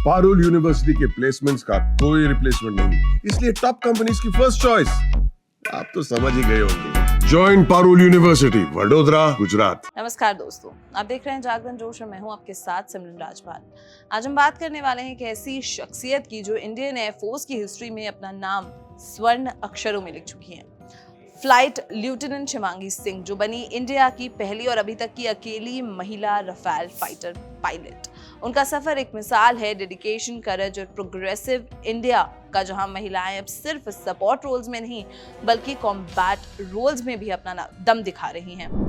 Parul university के placements का कोई रिप्लेसमेंट नहीं, इसलिए टॉप कंपनीज की फर्स्ट चॉइस। आप तो समझ ही गए होंगे। Join Parul university, Vadodara, Gujarat. नमस्कार दोस्तों, आप देख रहे हैं जागरण जोश और मैं हूं आपके साथ सिमरन राजपाल। आज हम बात करने वाले हैं एक ऐसी शख्सियत की जो इंडियन एयरफोर्स की हिस्ट्री में अपना नाम स्वर्ण अक्षरों में लिख चुकी हैं। फ्लाइट लेफ्टिनेंट शिवांगी सिंह, जो बनी इंडिया की पहली और अभी तक की अकेली महिला रफाल फाइटर पायलट। उनका सफर एक मिसाल है डेडिकेशन, करेज और प्रोग्रेसिव इंडिया का, जहां महिलाएं अब सिर्फ सपोर्ट रोल्स में नहीं बल्कि कॉम्बैट रोल्स में भी अपना दम दिखा रही हैं।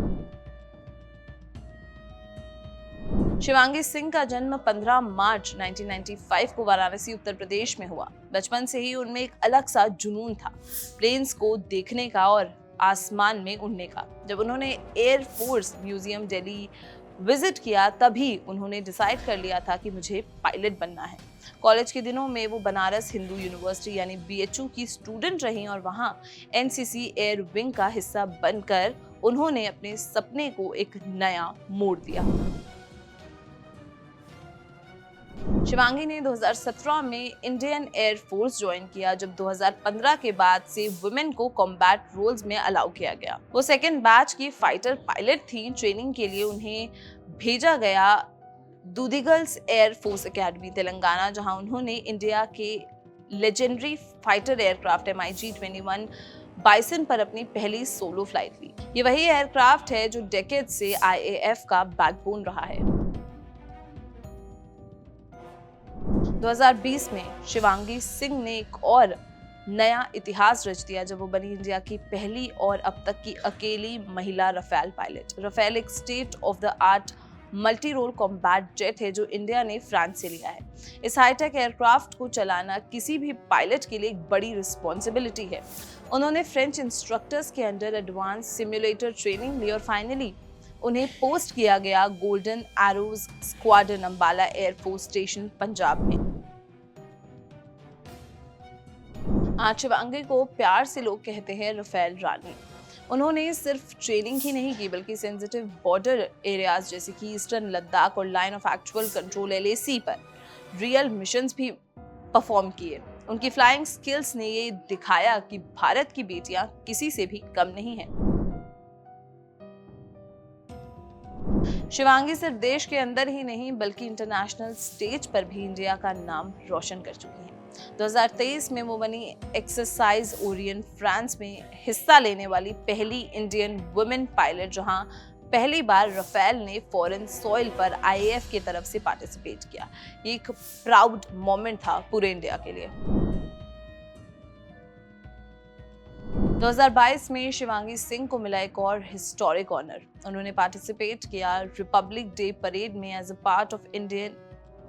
शिवांगी सिंह का जन्म 15 मार्च 1995 को वाराणसी, उत्तर प्रदेश में हुआ। बचपन से ही उनमें एक अलग सा जुनून था, प्लेन्स को देखने का और आसमान में उड़ने का। जब उन्होंने air force museum Delhi visit किया, तभी उन्होंने डिसाइड कर लिया था कि मुझे पायलट बनना है। कॉलेज के दिनों में वो बनारस हिंदू यूनिवर्सिटी यानी BHU की स्टूडेंट रहीं और वहाँ NCC एयर विंग का हिस्सा बनकर उन्होंने अपने सपने को एक नया मोड़ दिया। शिवांगी ने 2017 में इंडियन एयर फोर्स ज्वाइन किया, जब 2015 के बाद से वुमेन को कॉम्बैट रोल्स में अलाउ किया गया। वो सेकेंड बैच की फाइटर पायलट थी। ट्रेनिंग के लिए उन्हें भेजा गया दूधीगल्स एयर फोर्स एकेडमी, तेलंगाना, जहां उन्होंने इंडिया के legendary fighter aircraft MiG-21 bison पर अपनी पहली सोलो फ्लाइट ली। ये वही एयरक्राफ्ट है जो डेकेड से IAF का बैकबोन रहा है। 2020 में शिवांगी सिंह ने एक और नया इतिहास रच दिया जब वो बनी इंडिया की पहली और अब तक की अकेली महिला रफाल पायलट। रफाल एक state of the art multi role combat jet है जो इंडिया ने फ्रांस से लिया है। इस हाईटेक एयरक्राफ्ट को चलाना किसी भी पायलट के लिए एक बड़ी रिस्पॉन्सिबिलिटी है। उन्होंने फ्रेंच इंस्ट्रक्टर्स के अंडर एडवांस सिमुलेटर ट्रेनिंग ली और फाइनली उन्हें पोस्ट किया गया golden arrows squadron, Ambala air force station, Punjab में। आज शिवांगी को प्यार से लोग कहते हैं रफाल रानी। उन्होंने सिर्फ ट्रेनिंग ही नहीं की बल्कि सेंसिटिव बॉर्डर एरियाज जैसे कि ईस्टर्न लद्दाख और line of actual control LAC पर रियल मिशंस भी परफॉर्म किए। उनकी फ्लाइंग स्किल्स ने ये दिखाया कि भारत की बेटियां किसी से भी कम नहीं हैं। शिवांगी सिर्फ देश के अंदर ही नहीं बल्कि इंटरनेशनल स्टेज पर भी इंडिया का नाम रोशन कर चुकी हैं। 2023 में वो बनी एक्सरसाइज ओरियन फ्रांस में हिस्सा लेने वाली पहली इंडियन वुमेन पायलट, जहां पहली बार रफाल ने फॉरेन सॉइल पर IAF की तरफ से पार्टिसिपेट किया। ये एक प्राउड मोमेंट था पूरे इंडिया के लिए। 2022 में शिवांगी सिंह को मिला एक और हिस्टोरिक ऑनर। उन्होंने पार्टिसिपेट किया रिपब्लिक डे परेड में as a part of Indian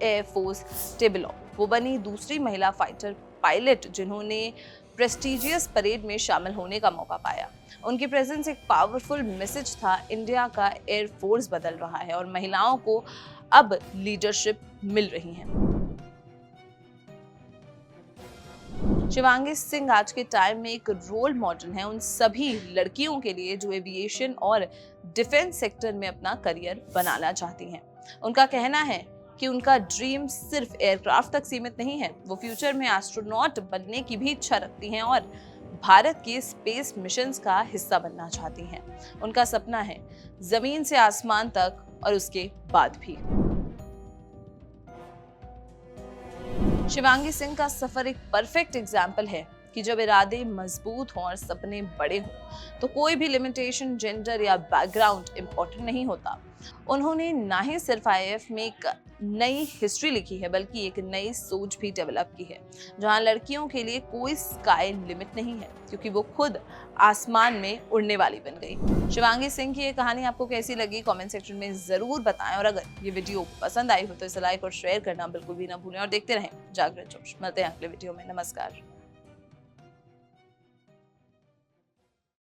Air Force tableau. वो बनी दूसरी महिला फाइटर पायलट जिन्होंने प्रेस्टिजियस परेड में शामिल होने का मौका पाया। उनकी प्रेजेंस एक पावरफुल मैसेज था, इंडिया का एयर फोर्स बदल रहा है और महिलाओं को अब लीडरशिप मिल रही है। शिवांगी सिंह आज के टाइम में एक रोल मॉडल है उन सभी लड़कियों के लिए जो एविएशन और डिफेंस सेक्टर में अपना करियर बनाना चाहती हैं। उनका कहना है कि उनका ड्रीम सिर्फ एयरक्राफ्ट तक सीमित नहीं है, वो फ्यूचर में एस्ट्रोनॉट बनने की भी इच्छा रखती हैं और भारत के स्पेस मिशंस का हिस्सा बनना चाहती हैं। उनका सपना है जमीन से आसमान तक और उसके बाद भी। शिवांगी सिंह का सफर एक परफेक्ट एग्जाम्पल है कि जब इरादे मजबूत हों और सपने बड़े हों तो कोई भी लिमिटेशन, जेंडर या बैकग्राउंड इम्पोर्टेंट नहीं होता। उन्होंने ना ही सिर्फ IAF में एक नई हिस्ट्री लिखी है बल्कि एक नई सोच भी डेवलप की है, जहां लड़कियों के लिए कोई स्काई लिमिट नहीं है क्योंकि वो खुद आसमान में उड़ने वाली बन गई। शिवांगी सिंह की ये कहानी आपको कैसी लगी कमेंट सेक्शन में जरूर बताएं और अगर ये वीडियो पसंद आई हो तो इसे लाइक और शेयर करना बिल्कुल भी ना भूलें और देखते रहें जागरण जोश। मिलते हैं अगले वीडियो में। नमस्कार।